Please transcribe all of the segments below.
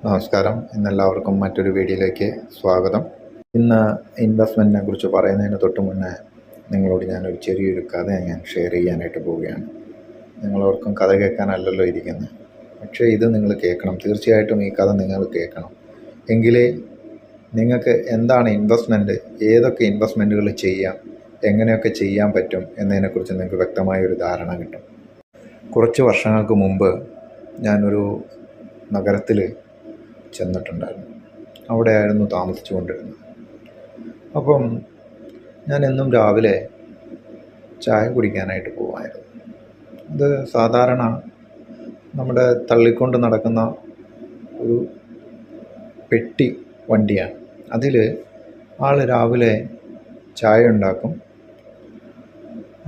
നമസ്കാരം. ഇന്നെല്ലാവർക്കും മറ്റൊരു വീഡിയോയിലേക്ക് സ്വാഗതം. ഇന്ന് ഇൻവെസ്റ്റ്മെൻറ്റിനെ കുറിച്ച് പറയുന്നതിന് തൊട്ട് മുന്നേ നിങ്ങളോട് ഞാനൊരു ചെറിയൊരു കഥ ഞാൻ ഷെയർ ചെയ്യാനായിട്ട് പോവുകയാണ്. നിങ്ങളോർക്കും കഥ കേൾക്കാനല്ലല്ലോ ഇരിക്കുന്നത്, പക്ഷേ ഇത് നിങ്ങൾ കേൾക്കണം. തീർച്ചയായിട്ടും ഈ കഥ നിങ്ങൾ കേൾക്കണം. എങ്കിലേ നിങ്ങൾക്ക് എന്താണ് ഇൻവെസ്റ്റ്മെൻറ്റ്, ഏതൊക്കെ ഇൻവെസ്റ്റ്മെൻറ്റുകൾ ചെയ്യാം, എങ്ങനെയൊക്കെ ചെയ്യാൻ പറ്റും എന്നതിനെക്കുറിച്ച് നിങ്ങൾക്ക് വ്യക്തമായൊരു ധാരണ കിട്ടും. കുറച്ച് വർഷങ്ങൾക്ക് മുമ്പ് ഞാനൊരു നഗരത്തിൽ ചെന്നിട്ടുണ്ടായിരുന്നു. അവിടെയായിരുന്നു താമസിച്ചു കൊണ്ടിരുന്നത്. അപ്പം ഞാൻ എന്നും രാവിലെ ചായ കുടിക്കാനായിട്ട് പോകുമായിരുന്നു. അത് സാധാരണ നമ്മുടെ തള്ളിക്കൊണ്ട് നടക്കുന്ന ഒരു പെട്ടി വണ്ടിയാണ്. അതിൽ ആൾ രാവിലെ ചായ ഉണ്ടാക്കും,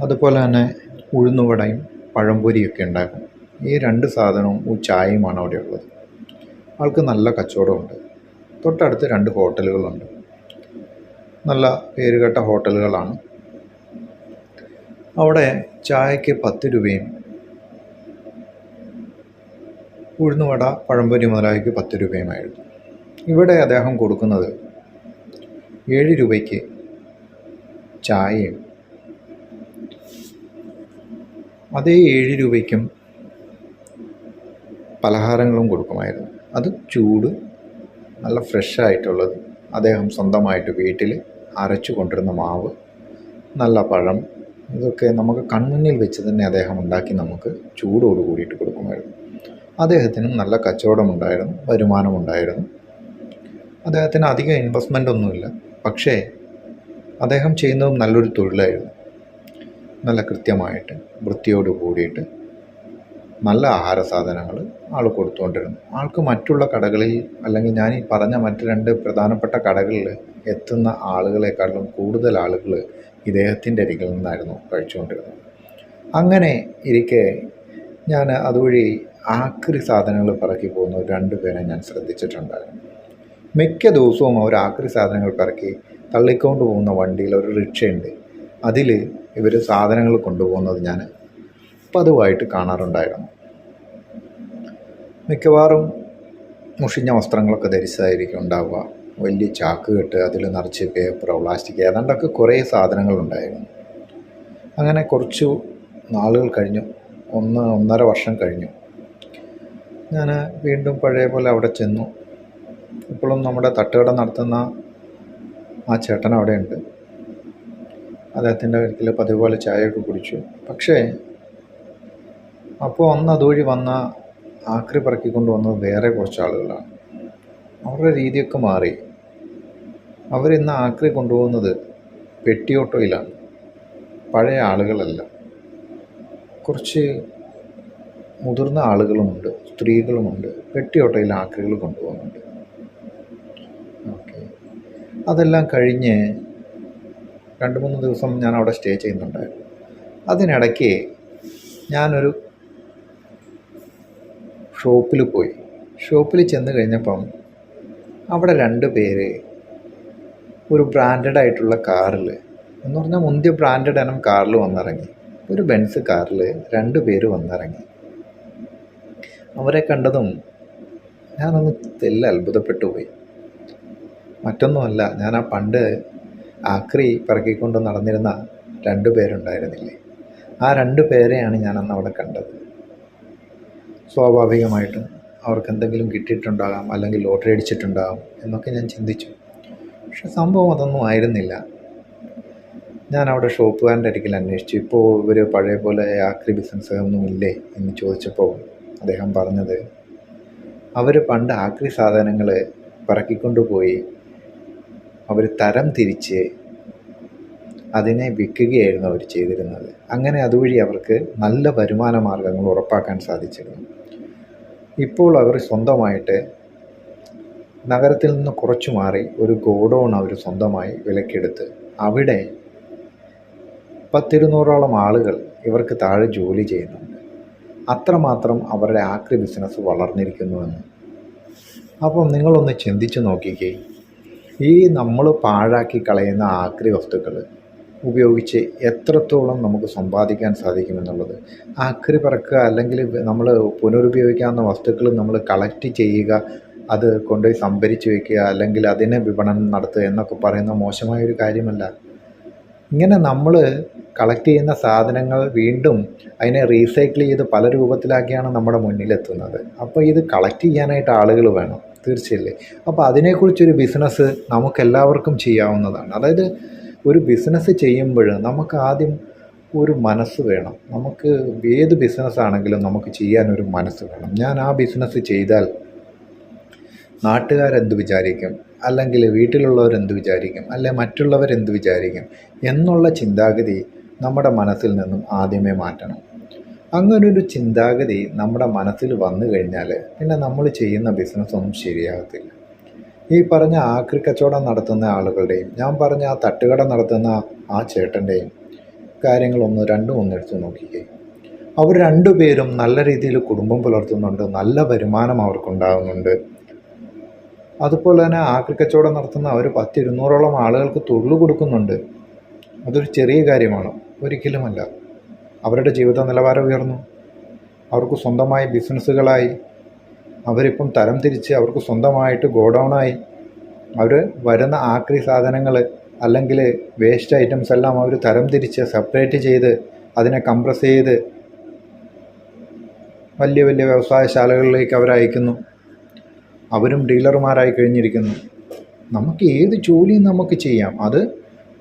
അതുപോലെ തന്നെ ഉഴുന്നുവടയും പഴംപൊരിയൊക്കെ ഉണ്ടാക്കും. ഈ രണ്ട് സാധനവും ചായയുമാണ് അവിടെ ഉള്ളത്. ആൾക്ക് നല്ല കച്ചവടമുണ്ട്. തൊട്ടടുത്ത് 2 ഹോട്ടലുകളുണ്ട്. നല്ല പേരുകേട്ട ഹോട്ടലുകളാണ്. അവിടെ ചായക്ക് 10 രൂപയും ഉഴുന്നുവട പഴംപൊരി മുതലായവയ്ക്ക് 10 രൂപയുമായിരുന്നു. ഇവിടെ അദ്ദേഹം കൊടുക്കുന്നത് 7 രൂപയ്ക്ക് ചായയും അതേ 7 രൂപയ്ക്കും പലഹാരങ്ങളും കൊടുക്കുമായിരുന്നു. അത് ചൂട്, നല്ല ഫ്രഷായിട്ടുള്ളത്. അദ്ദേഹം സ്വന്തമായിട്ട് വീട്ടിൽ അരച്ചു കൊണ്ടിരുന്ന മാവ്, നല്ല പഴം, ഇതൊക്കെ നമുക്ക് കൺമുന്നിൽ വെച്ച് തന്നെ അദ്ദേഹം ഉണ്ടാക്കി നമുക്ക് ചൂടോട് കൂടിയിട്ട് കൊടുക്കുമായിരുന്നു. അദ്ദേഹത്തിനും നല്ല കച്ചവടമുണ്ടായിരുന്നു, വരുമാനമുണ്ടായിരുന്നു. അദ്ദേഹത്തിന് അധികം ഇൻവെസ്റ്റ്മെൻ്റ് ഒന്നുമില്ല, പക്ഷേ അദ്ദേഹം ചെയ്യുന്നതും നല്ലൊരു തൊഴിലായിരുന്നു. നല്ല കൃത്യമായിട്ട് വൃത്തിയോട് കൂടിയിട്ട് നല്ല ആഹാര സാധനങ്ങൾ ആൾ കൊടുത്തുകൊണ്ടിരുന്നു. ആൾക്ക് മറ്റുള്ള കടകളിൽ, അല്ലെങ്കിൽ ഞാൻ ഈ പറഞ്ഞ മറ്റ് 2 പ്രധാനപ്പെട്ട കടകളിൽ എത്തുന്ന ആളുകളെക്കാളും കൂടുതൽ ആളുകൾ ഇദ്ദേഹത്തിൻ്റെ അരികിൽ നിന്നായിരുന്നു കഴിച്ചുകൊണ്ടിരുന്നത്. അങ്ങനെ ഇരിക്കെ ഞാൻ അതുവഴി ആക്രി സാധനങ്ങൾ പറക്കി പോകുന്ന 2 പേരെ ഞാൻ ശ്രദ്ധിച്ചിട്ടുണ്ടായിരുന്നു. മിക്ക ദിവസവും അവർ ആക്രി സാധനങ്ങൾ പറക്കി തള്ളിക്കൊണ്ട് പോകുന്ന വണ്ടിയിൽ ഒരു റിക്ഷയുണ്ട്. അതിൽ ഇവർ സാധനങ്ങൾ കൊണ്ടുപോകുന്നത് ഞാൻ പതിവായിട്ട് കാണാറുണ്ടായിരുന്നു. മിക്കവാറും മുഷിഞ്ഞ വസ്ത്രങ്ങളൊക്കെ ധരിച്ചായിരിക്കും ഉണ്ടാവുക. വലിയ ചാക്ക് കെട്ട്, അതിൽ നിറച്ച് പേപ്പറോ പ്ലാസ്റ്റിക് ഏതാണ്ടൊക്കെ കുറേ സാധനങ്ങളുണ്ടായിരുന്നു. അങ്ങനെ കുറച്ചു നാളുകൾ കഴിഞ്ഞു, 1-1.5 വർഷം കഴിഞ്ഞു. ഞാൻ വീണ്ടും പഴയ പോലെ അവിടെ ചെന്നു. ഇപ്പോഴും നമ്മുടെ തട്ടുകട നടത്തുന്ന ആ ചേട്ടൻ അവിടെയുണ്ട്. അദ്ദേഹത്തിൻ്റെ വീട്ടിൽ പതിവ് പോലെ ചായയൊക്കെ കുടിച്ചു. പക്ഷേ അപ്പോൾ അന്ന് അതുവഴി വന്ന ആക്രി പറക്കിക്കൊണ്ട് വന്നത് വേറെ കുറച്ച് ആളുകളാണ്. അവരുടെ രീതിയൊക്കെ മാറി. അവരിന്ന് ആക്രി കൊണ്ടുപോകുന്നത് പെട്ടിയോട്ടോയിലാണ്. പഴയ ആളുകളല്ല. കുറച്ച് മുതിർന്ന ആളുകളുമുണ്ട്, സ്ത്രീകളുമുണ്ട്. പെട്ടിയോട്ടോയിൽ ആക്രികൾ കൊണ്ടുപോകുന്നുണ്ട്. ഓക്കെ, അതെല്ലാം കഴിഞ്ഞ് 2-3 ദിവസം ഞാൻ അവിടെ സ്റ്റേ ചെയ്യുന്നുണ്ടായിരുന്നു. അതിനിടയ്ക്ക് ഞാനൊരു ഷോപ്പിൽ പോയി. ഷോപ്പിൽ ചെന്ന് കഴിഞ്ഞപ്പം അവിടെ 2 പേര് ഒരു ബ്രാൻഡഡ് ആയിട്ടുള്ള കാറിൽ, എന്ന് പറഞ്ഞാൽ മുന്തിയ ബ്രാൻഡഡ് ഇനം കാറിൽ വന്നിറങ്ങി. ഒരു ബെൻസ് കാറിൽ 2 പേര് വന്നിറങ്ങി. അവരെ കണ്ടതും ഞാനൊന്ന് അത്ഭുതപ്പെട്ടു പോയി. മറ്റൊന്നുമല്ല, ഞാൻ ആ പണ്ട് ആക്രി പറക്കിക്കൊണ്ട് നടന്നിരുന്ന 2 പേരുണ്ടായിരുന്നില്ലേ, ആ 2 പേരെയാണ് ഞാനന്ന് അവിടെ കണ്ടത്. സ്വാഭാവികമായിട്ടും അവർക്ക് എന്തെങ്കിലും കിട്ടിയിട്ടുണ്ടാകാം, അല്ലെങ്കിൽ ലോട്ടറി അടിച്ചിട്ടുണ്ടാകാം എന്നൊക്കെ ഞാൻ ചിന്തിച്ചു. പക്ഷെ സംഭവം അതൊന്നും ആയിരുന്നില്ല. ഞാൻ അവിടെ ഷോപ്പുകാരൻ്റെ അടുക്കൽ അന്വേഷിച്ചു, ഇപ്പോൾ ഇവർ പഴയ പോലെ ആക്രി ബിസിനസ് ഒന്നും ഇല്ലേ എന്ന് ചോദിച്ചപ്പോൾ അദ്ദേഹം പറഞ്ഞത്, അവർ പണ്ട് ആക്രി സാധനങ്ങൾ പറക്കിക്കൊണ്ട് പോയി അവർ തരം തിരിച്ച് അതിനെ വിൽക്കുകയായിരുന്നു അവർ ചെയ്തിരുന്നത്. അങ്ങനെ അതുവഴി അവർക്ക് നല്ല വരുമാന മാർഗ്ഗങ്ങൾ ഉറപ്പാക്കാൻ സാധിച്ചിരുന്നു. ഇപ്പോൾ അവർ സ്വന്തമായിട്ട് നഗരത്തിൽ നിന്ന് കുറച്ചു മാറി ഒരു ഗോഡൗൺ അവർ സ്വന്തമായി വിലക്കെടുത്ത് അവിടെ 10-200ഓളം ആളുകൾ ഇവർക്ക് താഴെ ജോലി ചെയ്യുന്നുണ്ട്. അത്രമാത്രം അവരുടെ ആക്രി ബിസിനസ് വളർന്നിരിക്കുന്നുവെന്ന്. അപ്പം നിങ്ങളൊന്ന് ചിന്തിച്ച് നോക്കിക്കേ, ഈ നമ്മൾ പാഴാക്കി കളയുന്ന ആക്രി വസ്തുക്കൾ ഉപയോഗിച്ച് എത്രത്തോളം നമുക്ക് സമ്പാദിക്കാൻ സാധിക്കുമെന്നുള്ളത്. ആക്രി പറക്കുക, അല്ലെങ്കിൽ നമ്മൾ പുനരുപയോഗിക്കാവുന്ന വസ്തുക്കൾ നമ്മൾ കളക്ട് ചെയ്യുക, അത് കൊണ്ടുപോയി സംഭരിച്ച് വയ്ക്കുക, അല്ലെങ്കിൽ അതിനെ വിപണനം നടത്തുക എന്നൊക്കെ പറയുന്നത് മോശമായൊരു കാര്യമല്ല. ഇങ്ങനെ നമ്മൾ കളക്ട് ചെയ്യുന്ന സാധനങ്ങൾ വീണ്ടും അതിനെ റീസൈക്കിൾ ചെയ്ത് പല രൂപത്തിലാക്കിയാണ് നമ്മുടെ മുന്നിലെത്തുന്നത്. അപ്പോൾ ഇത് കളക്ട് ചെയ്യാനായിട്ട് ആളുകൾ വേണം, തീർച്ചയല്ലേ. അപ്പോൾ അതിനെക്കുറിച്ചൊരു ബിസിനസ് നമുക്കെല്ലാവർക്കും ചെയ്യാവുന്നതാണ്. അതായത് ഒരു ബിസിനസ് ചെയ്യുമ്പോൾ നമുക്ക് ആദ്യം ഒരു മനസ്സ് വേണം. നമുക്ക് ഏത് ബിസിനസ്സാണെങ്കിലും നമുക്ക് ചെയ്യാനൊരു മനസ്സ് വേണം. ഞാൻ ആ ബിസിനസ് ചെയ്താൽ നാട്ടുകാരെന്ത് വിചാരിക്കും, അല്ലെങ്കിൽ വീട്ടിലുള്ളവരെന്ത് വിചാരിക്കും, അല്ലെ മറ്റുള്ളവരെന്ത് വിചാരിക്കും എന്നുള്ള ചിന്താഗതി നമ്മുടെ മനസ്സിൽ നിന്നും ആദ്യമേ മാറ്റണം. അങ്ങനൊരു ചിന്താഗതി നമ്മുടെ മനസ്സിൽ വന്നു കഴിഞ്ഞാൽ പിന്നെ നമ്മൾ ചെയ്യുന്ന ബിസിനസ്സൊന്നും ശരിയാകത്തില്ല. ഈ പറഞ്ഞ ആക്രി കച്ചവടം നടത്തുന്ന ആളുകളുടെയും ഞാൻ പറഞ്ഞ ആ തട്ടുകട നടത്തുന്ന ആ ചേട്ടൻ്റെയും കാര്യങ്ങളൊന്ന് ഒന്നെടുത്ത് നോക്കിക്കേ. അവർ രണ്ടുപേരും നല്ല രീതിയിൽ കുടുംബം പുലർത്തുന്നുണ്ട്, നല്ല വരുമാനം അവർക്കുണ്ടാകുന്നുണ്ട്. അതുപോലെ തന്നെ ആക്രി കച്ചവടം നടത്തുന്ന അവർ 10-200ഓളം ആളുകൾക്ക് തൊഴിൽ കൊടുക്കുന്നുണ്ട്. അതൊരു ചെറിയ കാര്യമാണോ? ഒരിക്കലുമല്ല. അവരുടെ ജീവിത നിലവാരം ഉയർന്നു, അവർക്ക് സ്വന്തമായി ബിസിനസ്സുകളായി, അവരിപ്പം തരം തിരിച്ച് അവർക്ക് സ്വന്തമായിട്ട് ഗോഡൗണായി. അവർ വരുന്ന ആക്രി സാധനങ്ങൾ അല്ലെങ്കിൽ വേസ്റ്റ് ഐറ്റംസ് എല്ലാം അവർ തരം തിരിച്ച് സെപ്പറേറ്റ് ചെയ്ത് അതിനെ കംപ്രസ് ചെയ്ത് വലിയ വലിയ വ്യവസായശാലകളിലേക്ക് അവർ അയക്കുന്നു. അവരും ഡീലർമാരായി കഴിഞ്ഞിരിക്കുന്നു. നമുക്ക് ഏത് ജോലിയും നമുക്ക് ചെയ്യാം. അത്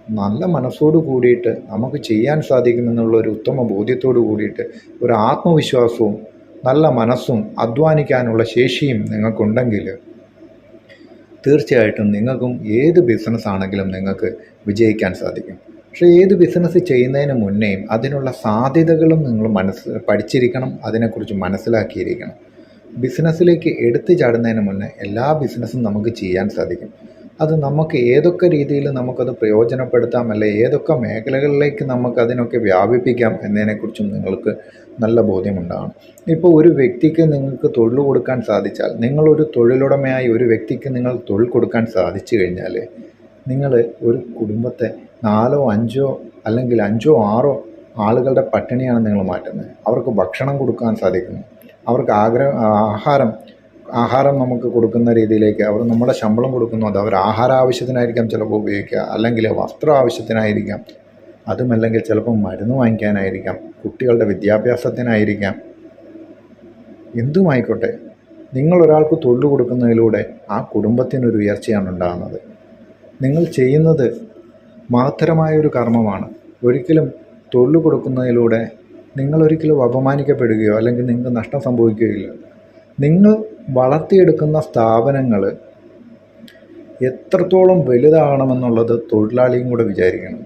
നല്ല മനസ്സോട് കൂടിയിട്ട് നമുക്ക് ചെയ്യാൻ സാധിക്കുമെന്നുള്ള ഒരു ഉത്തമ ബോധ്യത്തോടു കൂടിയിട്ട് ഒരു ആത്മവിശ്വാസവും നല്ല മനസ്സും അധ്വാനിക്കാനുള്ള ശേഷിയും നിങ്ങൾക്കുണ്ടെങ്കിൽ തീർച്ചയായിട്ടും നിങ്ങൾക്കും ഏത് ബിസിനസ് ആണെങ്കിലും നിങ്ങൾക്ക് വിജയിക്കാൻ സാധിക്കും. പക്ഷേ ഏത് ബിസിനസ് ചെയ്യുന്നതിന് മുന്നേയും അതിനുള്ള സാധ്യതകളും നിങ്ങൾ പഠിച്ചിരിക്കണം, അതിനെക്കുറിച്ച് മനസ്സിലാക്കിയിരിക്കണം. ബിസിനസ്സിലേക്ക് എടുത്തു ചാടുന്നതിന് മുന്നേ എല്ലാ ബിസിനസ്സും നമുക്ക് ചെയ്യാൻ സാധിക്കും. അത് നമുക്ക് ഏതൊക്കെ രീതിയിൽ നമുക്കത് പ്രയോജനപ്പെടുത്താം, അല്ലെ ഏതൊക്കെ മേഖലകളിലേക്ക് നമുക്കതിനൊക്കെ വ്യാപിപ്പിക്കാം എന്നതിനെക്കുറിച്ചും നിങ്ങൾക്ക് നല്ല ബോധ്യമുണ്ടാകണം. ഇപ്പോൾ ഒരു വ്യക്തിക്ക് നിങ്ങൾക്ക് തൊഴിൽ കൊടുക്കാൻ സാധിച്ചാൽ, നിങ്ങളൊരു തൊഴിലുടമയായി ഒരു വ്യക്തിക്ക് നിങ്ങൾ തൊഴിൽ കൊടുക്കാൻ സാധിച്ചു കഴിഞ്ഞാൽ നിങ്ങൾ ഒരു കുടുംബത്തെ 4-5 അല്ലെങ്കിൽ 5-6 ആളുകളുടെ പട്ടിണിയാണ് നിങ്ങൾ മാറ്റുന്നത്. അവർക്ക് ഭക്ഷണം കൊടുക്കാൻ സാധിക്കുന്നു, അവർക്ക് ആഹാരം നമുക്ക് കൊടുക്കുന്ന രീതിയിലേക്ക് അവർ നമ്മുടെ ശമ്പളം കൊടുക്കുന്നു. അത് അവർ ആഹാര ആവശ്യത്തിനായിരിക്കാം ചിലപ്പോൾ ഉപയോഗിക്കുക, അല്ലെങ്കിൽ വസ്ത്ര ആവശ്യത്തിനായിരിക്കാം, അതുമല്ലെങ്കിൽ ചിലപ്പോൾ മരുന്ന് വാങ്ങിക്കാനായിരിക്കാം, കുട്ടികളുടെ വിദ്യാഭ്യാസത്തിനായിരിക്കാം, എന്തുമായിക്കോട്ടെ. നിങ്ങളൊരാൾക്ക് തൊഴിൽ കൊടുക്കുന്നതിലൂടെ ആ കുടുംബത്തിനൊരു ഉയർച്ചയാണ് ഉണ്ടാകുന്നത്. നിങ്ങൾ ചെയ്യുന്നത് മഹത്തരമായൊരു കർമ്മമാണ്. ഒരിക്കലും തൊഴിൽ കൊടുക്കുന്നതിലൂടെ നിങ്ങളൊരിക്കലും അപമാനിക്കപ്പെടുകയോ അല്ലെങ്കിൽ നിങ്ങൾക്ക് നഷ്ടം സംഭവിക്കുകയില്ല. നിങ്ങൾ വളർത്തിയെടുക്കുന്ന സ്ഥാപനങ്ങൾ എത്രത്തോളം വലുതാകണമെന്നുള്ളത് തൊഴിലാളിയും കൂടെ വിചാരിക്കണം.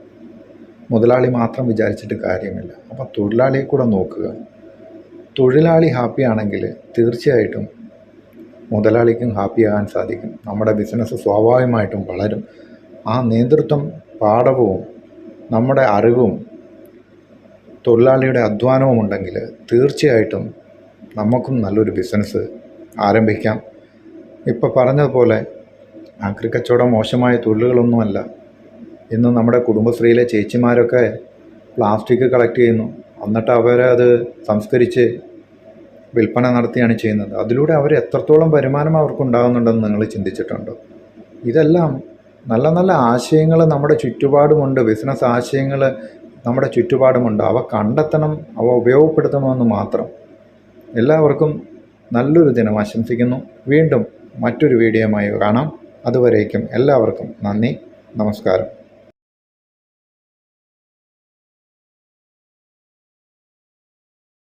മുതലാളി മാത്രം വിചാരിച്ചിട്ട് കാര്യമില്ല. അപ്പോൾ തൊഴിലാളിയെ കൂടെ നോക്കുക. തൊഴിലാളി ഹാപ്പിയാണെങ്കിൽ തീർച്ചയായിട്ടും മുതലാളിക്കും ഹാപ്പിയാകാൻ സാധിക്കും. നമ്മുടെ ബിസിനസ് സ്വാഭാവികമായിട്ടും വളരും. ആ നേതൃത്വം പാഠവും നമ്മുടെ അറിവും തൊഴിലാളിയുടെ അധ്വാനവും ഉണ്ടെങ്കിൽ തീർച്ചയായിട്ടും നമുക്കും നല്ലൊരു ബിസിനസ് ആരംഭിക്കാം. ഇപ്പോൾ പറഞ്ഞതുപോലെ ആക്രി കച്ചവടം മോശമായ തൊഴിലുകളൊന്നുമല്ല. ഇന്ന് നമ്മുടെ കുടുംബശ്രീയിലെ ചേച്ചിമാരൊക്കെ പ്ലാസ്റ്റിക് കളക്ട് ചെയ്യുന്നു, എന്നിട്ട് അവരത് സംസ്കരിച്ച് വിൽപ്പന നടത്തിയാണ് ചെയ്യുന്നത്. അതിലൂടെ അവർ എത്രത്തോളം വരുമാനം അവർക്കുണ്ടാകുന്നുണ്ടെന്ന് നിങ്ങൾ ചിന്തിച്ചിട്ടുണ്ടോ? ഇതെല്ലാം നല്ല നല്ല ആശയങ്ങൾ നമ്മുടെ ചുറ്റുപാടുമുണ്ട്, ബിസിനസ് ആശയങ്ങൾ നമ്മുടെ ചുറ്റുപാടുമുണ്ട്. അവ കണ്ടെത്തണം, അവ ഉപയോഗപ്പെടുത്തണമെന്ന് മാത്രം. എല്ലാവർക്കും നല്ലൊരു ദിനം ആശംസിക്കുന്നു. വീണ്ടും മറ്റൊരു വീഡിയോയുമായി കാണാം. അതുവരേക്കും എല്ലാവർക്കും നന്ദി, നമസ്കാരം.